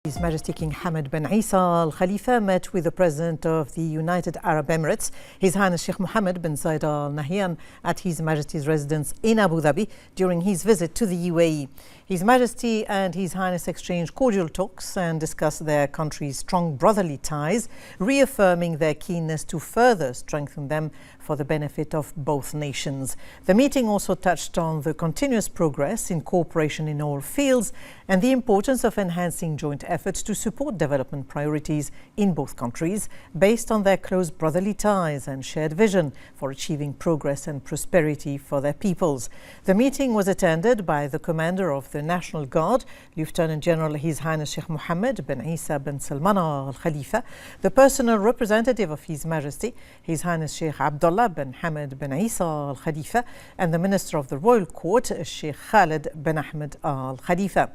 His Majesty King Hamad bin Isa Al Khalifa met with the President of the United Arab Emirates, His Highness Sheikh Mohammed bin Zayed Al Nahyan, at His Majesty's residence in Abu Dhabi during his visit to the UAE. His Majesty and His Highness exchanged cordial talks and discussed their country's strong brotherly ties, reaffirming their keenness to further strengthen them for the benefit of both nations. The meeting also touched on the continuous progress in cooperation in all fields and the importance of enhancing joint efforts to support development priorities in both countries based on their close brotherly ties and shared vision for achieving progress and prosperity for their peoples. The meeting was attended by the Commander of the National Guard, Lieutenant General His Highness Sheikh Mohammed bin Isa bin Salman Al Khalifa, the personal representative of His Majesty, His Highness Sheikh Abdullah bin Hamad bin Isa Al Khalifa, and the Minister of the Royal Court, Sheikh Khalid bin Ahmed Al Khalifa.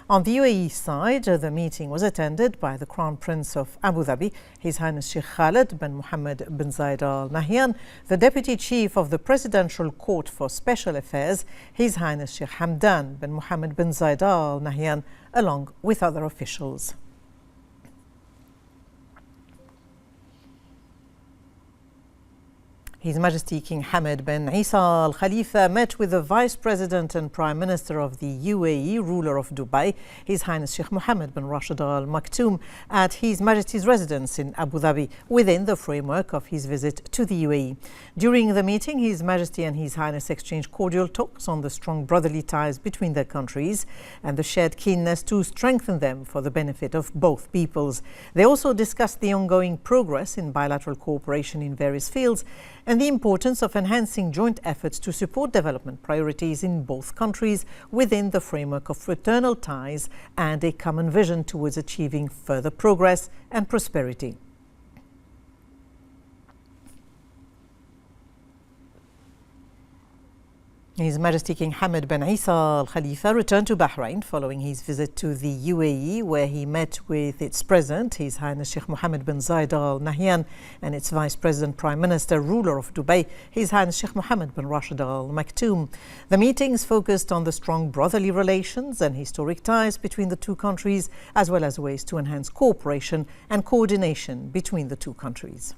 On the UAE side, the meeting was attended by the Crown Prince of Abu Dhabi, His Highness Sheikh Khalid bin Mohammed bin Zayed Al Nahyan, the Deputy Chief of the Presidential Court for Special Affairs, His Highness Sheikh Hamdan bin Mohammed bin Zayed Al Nahyan, along with other officials. His Majesty King Hamad bin Isa Al Khalifa met with the Vice President and Prime Minister of the UAE, ruler of Dubai, His Highness Sheikh Mohammed bin Rashid Al Maktoum, at His Majesty's residence in Abu Dhabi within the framework of his visit to the UAE. During the meeting, His Majesty and His Highness exchanged cordial talks on the strong brotherly ties between their countries and the shared keenness to strengthen them for the benefit of both peoples. They also discussed the ongoing progress in bilateral cooperation in various fields and the importance of enhancing joint efforts to support development priorities in both countries within the framework of fraternal ties and a common vision towards achieving further progress and prosperity. His Majesty King Hamad bin Isa Al Khalifa returned to Bahrain following his visit to the UAE, where he met with its President, His Highness Sheikh Mohammed bin Zayed Al Nahyan, and its Vice President, Prime Minister, ruler of Dubai, His Highness Sheikh Mohammed bin Rashid Al Maktoum. The meetings focused on the strong brotherly relations and historic ties between the two countries, as well as ways to enhance cooperation and coordination between the two countries.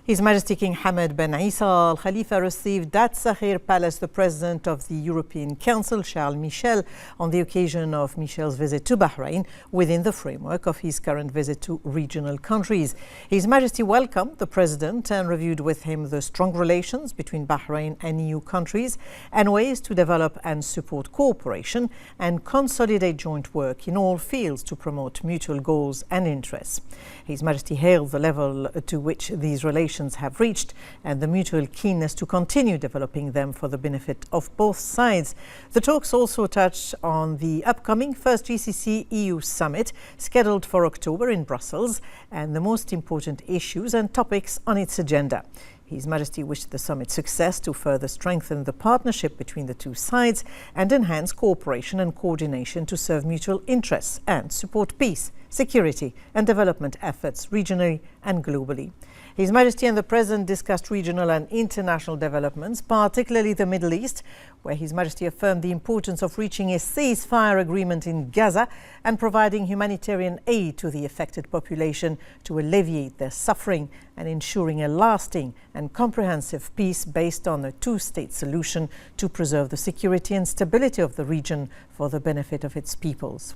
His Majesty King Hamad bin Isa Al Khalifa received at Sakhir Palace the President of the European Council, Charles Michel, on the occasion of Michel's visit to Bahrain within the framework of his current visit to regional countries. His Majesty welcomed the President and reviewed with him the strong relations between Bahrain and EU countries and ways to develop and support cooperation and consolidate joint work in all fields to promote mutual goals and interests. His Majesty hailed the level to which these relations have reached and the mutual keenness to continue developing them for the benefit of both sides. The talks also touched on the upcoming first GCC EU summit scheduled for October in Brussels and the most important issues and topics on its agenda. His Majesty wished the summit success to further strengthen the partnership between the two sides and enhance cooperation and coordination to serve mutual interests and support peace, security and development efforts regionally and globally. His Majesty and the President discussed regional and international developments, particularly the Middle East, where His Majesty affirmed the importance of reaching a ceasefire agreement in Gaza and providing humanitarian aid to the affected population to alleviate their suffering and ensuring a lasting and comprehensive peace based on a two-state solution to preserve the security and stability of the region for the benefit of its peoples.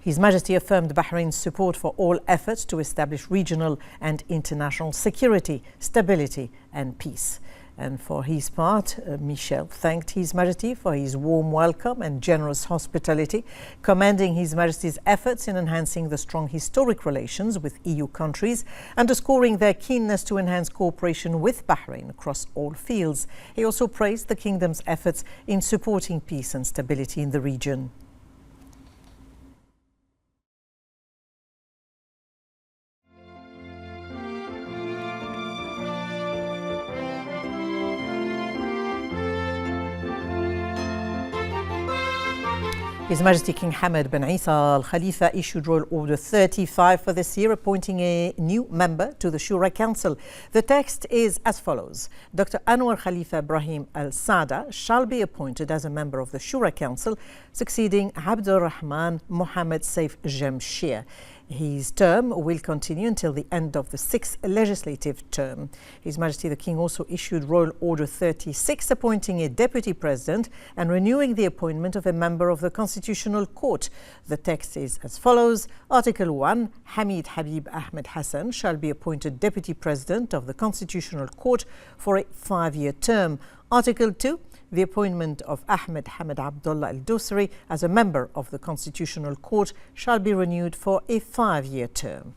His Majesty affirmed Bahrain's support for all efforts to establish regional and international security, stability and peace. And for his part, Michel thanked His Majesty for his warm welcome and generous hospitality, commending His Majesty's efforts in enhancing the strong historic relations with EU countries, underscoring their keenness to enhance cooperation with Bahrain across all fields. He also praised the Kingdom's efforts in supporting peace and stability in the region. His Majesty King Hamad bin Isa Al Khalifa issued Royal Order 35 for this year, appointing a new member to the Shura Council. The text is as follows. Dr. Anwar Khalifa Ibrahim Al Sada shall be appointed as a member of the Shura Council, succeeding Abdul Rahman Mohammed Saif Jamshir. His term will continue until the end of the 6th legislative term. His Majesty the King also issued Royal Order 36, appointing a deputy president and renewing the appointment of a member of the Constitutional Court. The text is as follows. Article 1. Hamid Habib Ahmed Hassan shall be appointed deputy president of the Constitutional Court for a 5-year term. Article 2. The appointment of Ahmed Hamid Abdullah Al-Dosri as a member of the Constitutional Court shall be renewed for a 5-year term.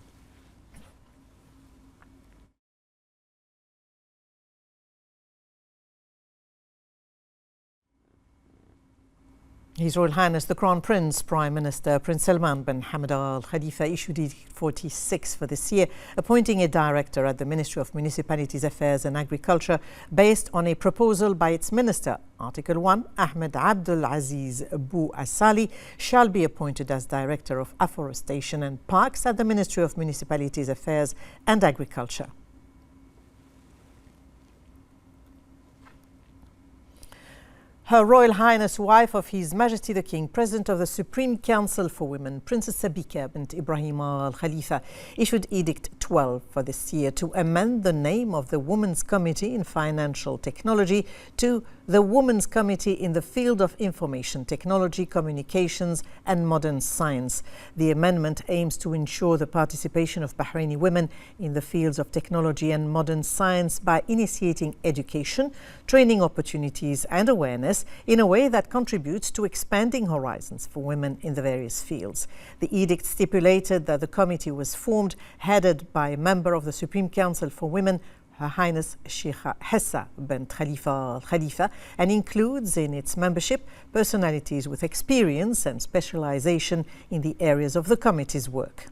His Royal Highness the Crown Prince, Prime Minister Prince Salman bin Hamad Al Khalifa issued Edict 46 for this year, appointing a director at the Ministry of Municipalities Affairs and Agriculture based on a proposal by its minister. Article 1. Ahmed Abdul Aziz Bou Asali shall be appointed as Director of Afforestation and Parks at the Ministry of Municipalities Affairs and Agriculture. Her Royal Highness, wife of His Majesty the King, President of the Supreme Council for Women, Princess Sabika bint Ibrahim Al Khalifa, issued Edict 12 for this year to amend the name of the Women's Committee in Financial Technology to the Women's Committee in the field of Information Technology, Communications and Modern Science. The amendment aims to ensure the participation of Bahraini women in the fields of technology and modern science by initiating education, training opportunities and awareness in a way that contributes to expanding horizons for women in the various fields. The edict stipulated that the committee was formed, headed by a member of the Supreme Council for Women, Her Highness Sheikha Hessa bint Khalifa Al Khalifa, and includes in its membership personalities with experience and specialization in the areas of the committee's work.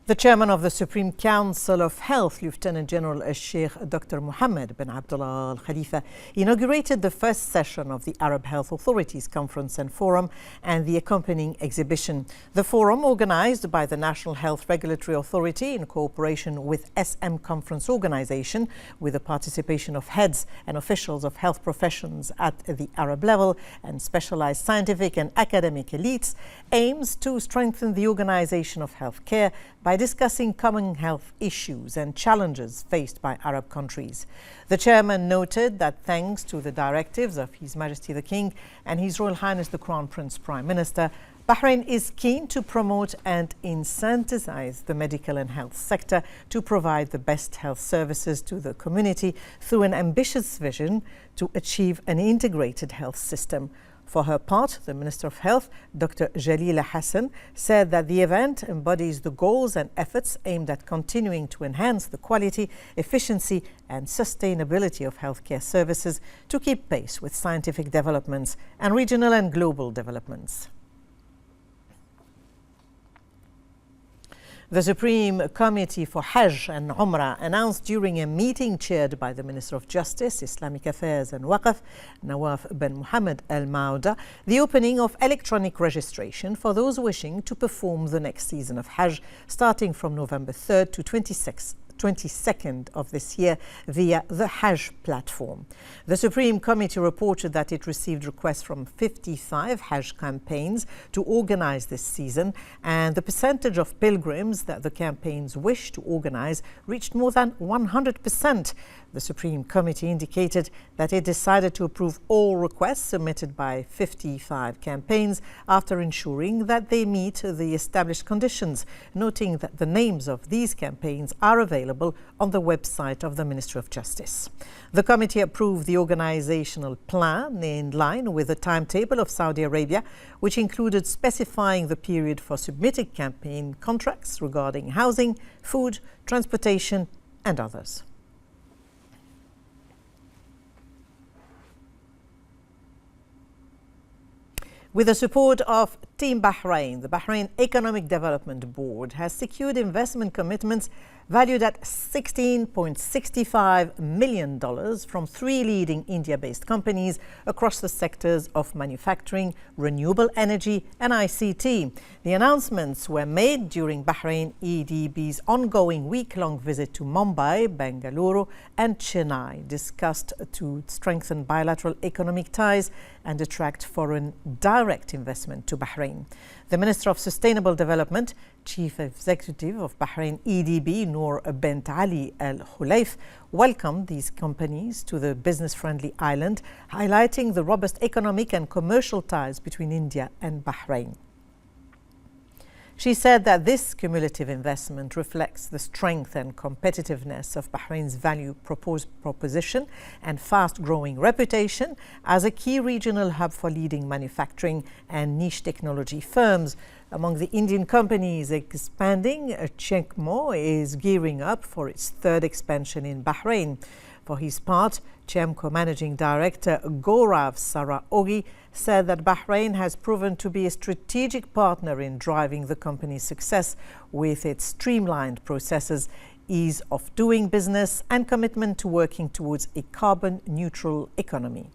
The chairman of the Supreme Council of Health, Lieutenant General Sheikh Dr. Mohammed bin Abdullah Al Khalifa, inaugurated the first session of the Arab Health Authorities Conference and Forum and the accompanying exhibition. The forum, organized by the National Health Regulatory Authority in cooperation with SM Conference Organization, with the participation of heads and officials of health professions at the Arab level and specialized scientific and academic elites, aims to strengthen the organization of healthcare by discussing common health issues and challenges faced by Arab countries. The chairman noted that thanks to the directives of His Majesty the King and His Royal Highness the Crown Prince Prime Minister, Bahrain is keen to promote and incentivize the medical and health sector to provide the best health services to the community through an ambitious vision to achieve an integrated health system. For her part, the Minister of Health, Dr. Jalila Hassan, said that the event embodies the goals and efforts aimed at continuing to enhance the quality, efficiency and sustainability of healthcare services to keep pace with scientific developments and regional and global developments. The Supreme Committee for Hajj and Umrah announced during a meeting chaired by the Minister of Justice, Islamic Affairs and Waqf, Nawaf bin Muhammad Al Mauda, the opening of electronic registration for those wishing to perform the next season of Hajj, starting from November 3rd to 22nd of this year via the Hajj platform. The Supreme Committee reported that it received requests from 55 Hajj campaigns to organize this season, and the percentage of pilgrims that the campaigns wish to organize reached more than 100%. The Supreme Committee indicated that it decided to approve all requests submitted by 55 campaigns after ensuring that they meet the established conditions, noting that the names of these campaigns are available on the website of the Ministry of Justice. The committee approved the organizational plan in line with the timetable of Saudi Arabia, which included specifying the period for submitting campaign contracts regarding housing, food, transportation and others. With the support of Team Bahrain, the Bahrain Economic Development Board, has secured investment commitments valued at $16.65 million from 3 leading India-based companies across the sectors of manufacturing, renewable energy and ICT. The announcements were made during Bahrain EDB's ongoing week-long visit to Mumbai, Bengaluru and Chennai, discussed to strengthen bilateral economic ties and attract foreign direct investment to Bahrain. The Minister of Sustainable Development, Chief Executive of Bahrain EDB, Noor Bint Ali Al Khulaif, welcomed these companies to the business-friendly island, highlighting the robust economic and commercial ties between India and Bahrain. She said that this cumulative investment reflects the strength and competitiveness of Bahrain's value proposition and fast-growing reputation as a key regional hub for leading manufacturing and niche technology firms. Among the Indian companies expanding, Checkmo is gearing up for its third expansion in Bahrain. For his part, Chemco Managing Director Gaurav Saraogi said that Bahrain has proven to be a strategic partner in driving the company's success with its streamlined processes, ease of doing business and commitment to working towards a carbon-neutral economy.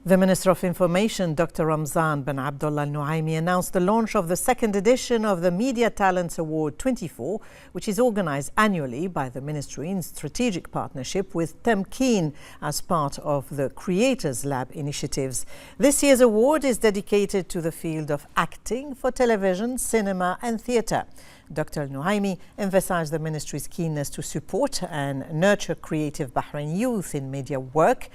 The Minister of Information, Dr. Ramzan bin Abdullah Al-Nuaimi, announced the launch of the second edition of the Media Talents Award 24, which is organized annually by the Ministry in strategic partnership with Temkeen as part of the Creators Lab initiatives. This year's award is dedicated to the field of acting for television, cinema and theatre. Dr. Al-Nuaimi emphasized the Ministry's keenness to support and nurture creative Bahrain youth in media work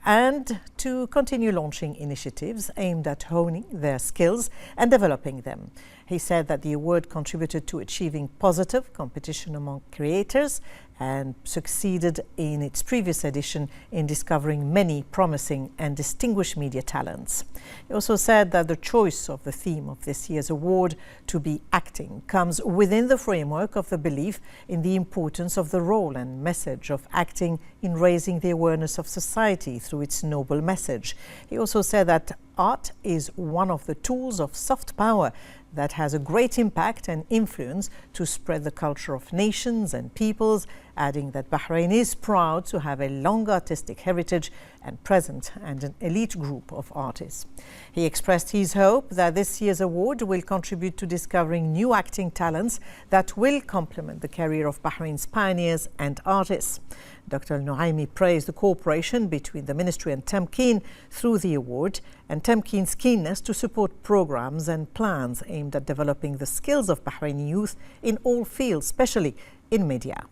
and to continue launching initiatives aimed at honing their skills and developing them. He said that the award contributed to achieving positive competition among creators and succeeded in its previous edition in discovering many promising and distinguished media talents. He also said that the choice of the theme of this year's award to be acting comes within the framework of the belief in the importance of the role and message of acting in raising the awareness of society through its noble message. He also said that art is one of the tools of soft power that has a great impact and influence to spread the culture of nations and peoples, adding that Bahrain is proud to have a long artistic heritage and present and an elite group of artists. He expressed his hope that this year's award will contribute to discovering new acting talents that will complement the career of Bahrain's pioneers and artists. Dr. Al-Nuaimi praised the cooperation between the Ministry and Temkeen through the award and Temkeen's keenness to support programs and plans aimed at developing the skills of Bahraini youth in all fields, especially in media.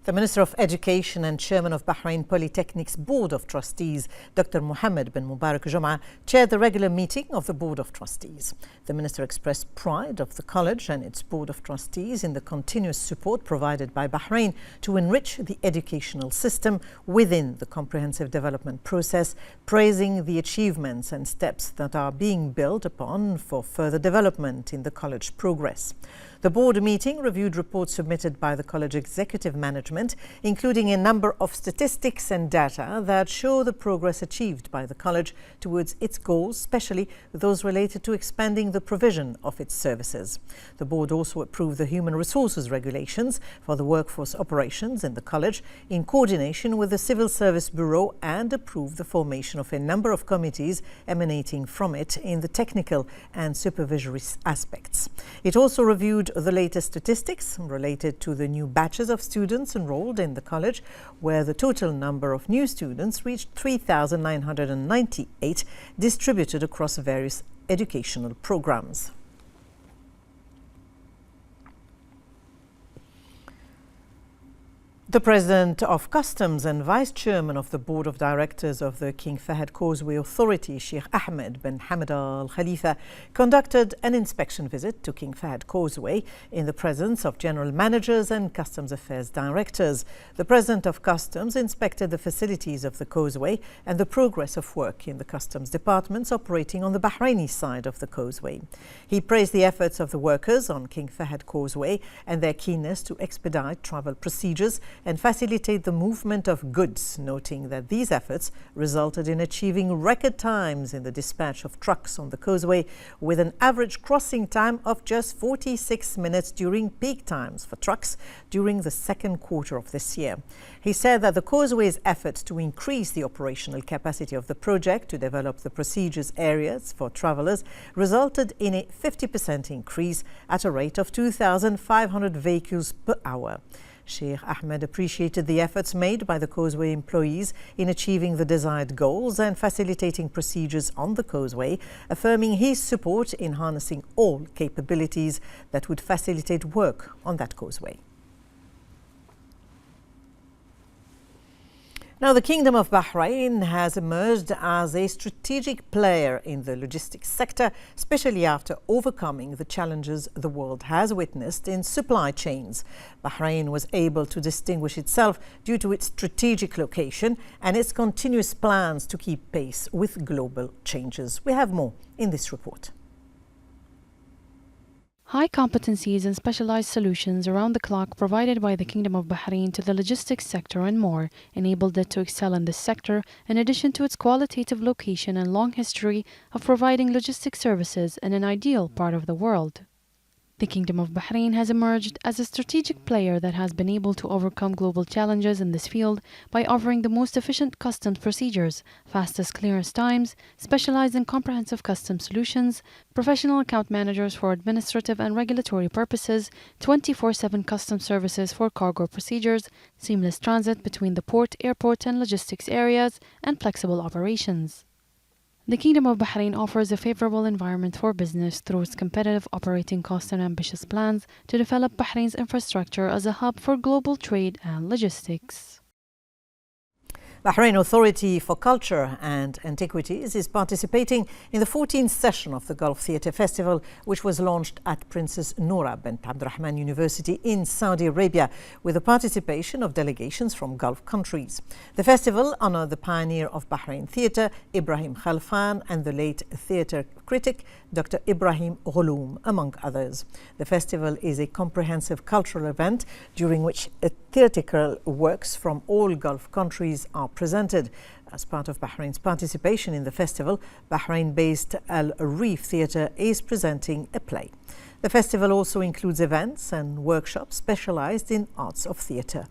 The Minister of Education and Chairman of Bahrain Polytechnic's Board of Trustees, Dr. Mohammed bin Mubarak Jum'a, chaired the regular meeting of the Board of Trustees. The Minister expressed pride of the college and its Board of Trustees in the continuous support provided by Bahrain to enrich the educational system within the comprehensive development process, praising the achievements and steps that are being built upon for further development in the college progress. The board meeting reviewed reports submitted by the college executive management, including a number of statistics and data that show the progress achieved by the college towards its goals, especially those related to expanding the provision of its services. The board also approved the human resources regulations for the workforce operations in the college in coordination with the Civil Service Bureau and approved the formation of a number of committees emanating from it in the technical and supervisory aspects. It also reviewed the latest statistics related to the new batches of students enrolled in the college, where the total number of new students reached 3,998, distributed across various educational programs. The President of Customs and Vice Chairman of the Board of Directors of the King Fahd Causeway Authority, Sheikh Ahmed bin Hamad Al Khalifa, conducted an inspection visit to King Fahd Causeway in the presence of general managers and customs affairs directors. The President of Customs inspected the facilities of the causeway and the progress of work in the customs departments operating on the Bahraini side of the causeway. He praised the efforts of the workers on King Fahd Causeway and their keenness to expedite travel procedures and facilitate the movement of goods, noting that these efforts resulted in achieving record times in the dispatch of trucks on the causeway, with an average crossing time of just 46 minutes during peak times for trucks during the second quarter of this year. He said that the causeway's efforts to increase the operational capacity of the project to develop the procedures areas for travellers resulted in a 50% increase at a rate of 2,500 vehicles per hour. Sheikh Ahmed appreciated the efforts made by the causeway employees in achieving the desired goals and facilitating procedures on the causeway, affirming his support in harnessing all capabilities that would facilitate work on that causeway. Now, the Kingdom of Bahrain has emerged as a strategic player in the logistics sector, especially after overcoming the challenges the world has witnessed in supply chains. Bahrain was able to distinguish itself due to its strategic location and its continuous plans to keep pace with global changes. We have more in this report. High competencies and specialized solutions around the clock provided by the Kingdom of Bahrain to the logistics sector and more enabled it to excel in this sector, in addition to its qualitative location and long history of providing logistics services in an ideal part of the world. The Kingdom of Bahrain has emerged as a strategic player that has been able to overcome global challenges in this field by offering the most efficient customs procedures, fastest clearance times, specialized and comprehensive customs solutions, professional account managers for administrative and regulatory purposes, 24/7 customs services for cargo procedures, seamless transit between the port, airport, and logistics areas, and flexible operations. The Kingdom of Bahrain offers a favorable environment for business through its competitive operating costs and ambitious plans to develop Bahrain's infrastructure as a hub for global trade and logistics. Bahrain Authority for Culture and Antiquities is participating in the 14th session of the Gulf Theatre Festival, which was launched at Princess Noura bint Abdurrahman University in Saudi Arabia, with the participation of delegations from Gulf countries. The festival honored the pioneer of Bahrain theatre, Ibrahim Khalfan, and the late theatre critic, Dr. Ibrahim Gholoum, among others. The festival is a comprehensive cultural event during which theatrical works from all Gulf countries are presented. As part of Bahrain's participation in the festival, Bahrain-based Al Reef Theatre is presenting a play. The festival also includes events and workshops specialized in arts of theatre.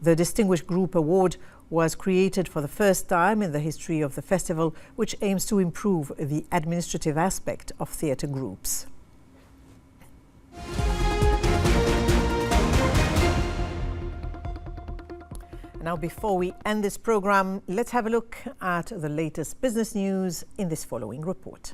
The Distinguished Group Award was created for the first time in the history of the festival, which aims to improve the administrative aspect of theatre groups. Now, before we end this program, let's have a look at the latest business news in this following report.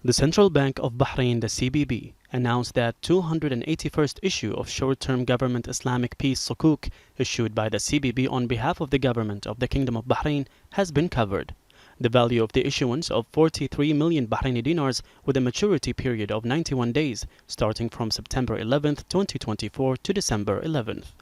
The Central Bank of Bahrain, the CBB, announced that 281st issue of short-term government Islamic peace sukuk issued by the CBB on behalf of the government of the Kingdom of Bahrain has been covered. The value of the issuance of 43 million Bahraini dinars with a maturity period of 91 days starting from September 11th, 2024 to December 11th.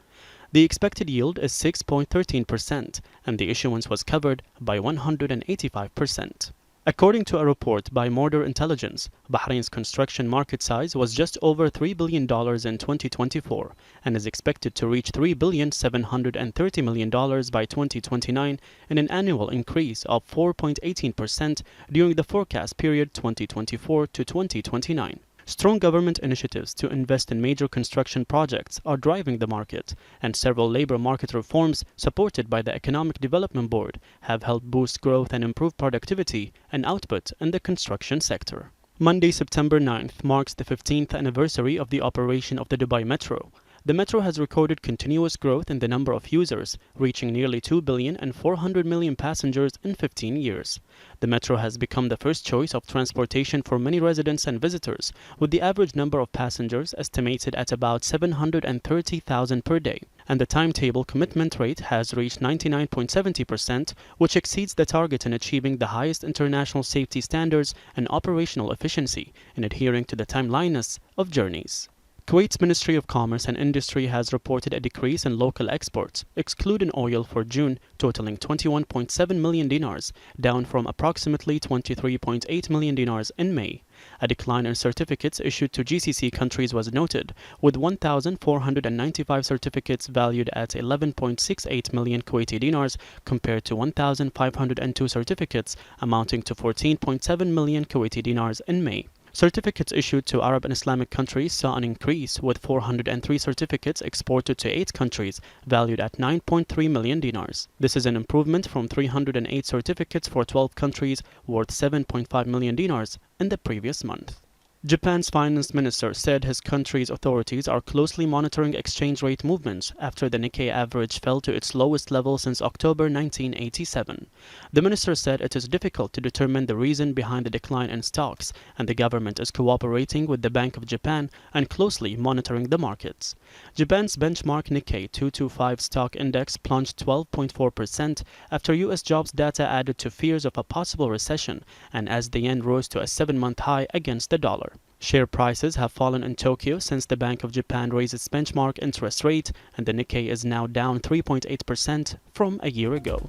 The expected yield is 6.13% and the issuance was covered by 185%. According to a report by Mortar Intelligence, Bahrain's construction market size was just over $3 billion in 2024 and is expected to reach $3,730 million by 2029, in an annual increase of 4.18% during the forecast period 2024 to 2029. Strong government initiatives to invest in major construction projects are driving the market, and several labor market reforms supported by the Economic Development Board have helped boost growth and improve productivity and output in the construction sector. Monday, September 9th marks the 15th anniversary of the operation of the Dubai Metro. The metro has recorded continuous growth in the number of users, reaching nearly 2 billion and 400 million passengers in 15 years. The metro has become the first choice of transportation for many residents and visitors, with the average number of passengers estimated at about 730,000 per day. And the timetable commitment rate has reached 99.70%, which exceeds the target in achieving the highest international safety standards and operational efficiency in adhering to the timeliness of journeys. Kuwait's Ministry of Commerce and Industry has reported a decrease in local exports, excluding oil, for June, totaling 21.7 million dinars, down from approximately 23.8 million dinars in May. A decline in certificates issued to GCC countries was noted, with 1,495 certificates valued at 11.68 million Kuwaiti dinars compared to 1,502 certificates amounting to 14.7 million Kuwaiti dinars in May. Certificates issued to Arab and Islamic countries saw an increase, with 403 certificates exported to 8 countries, valued at 9.3 million dinars. This is an improvement from 308 certificates for 12 countries, worth 7.5 million dinars in the previous month. Japan's finance minister said his country's authorities are closely monitoring exchange rate movements after the Nikkei average fell to its lowest level since October 1987. The minister said it is difficult to determine the reason behind the decline in stocks, and the government is cooperating with the Bank of Japan and closely monitoring the markets. Japan's benchmark Nikkei 225 stock index plunged 12.4% after U.S. jobs data added to fears of a possible recession, and as the yen rose to a 7-month high against the dollar. Share prices have fallen in Tokyo since the Bank of Japan raised its benchmark interest rate, and the Nikkei is now down 3.8% from a year ago.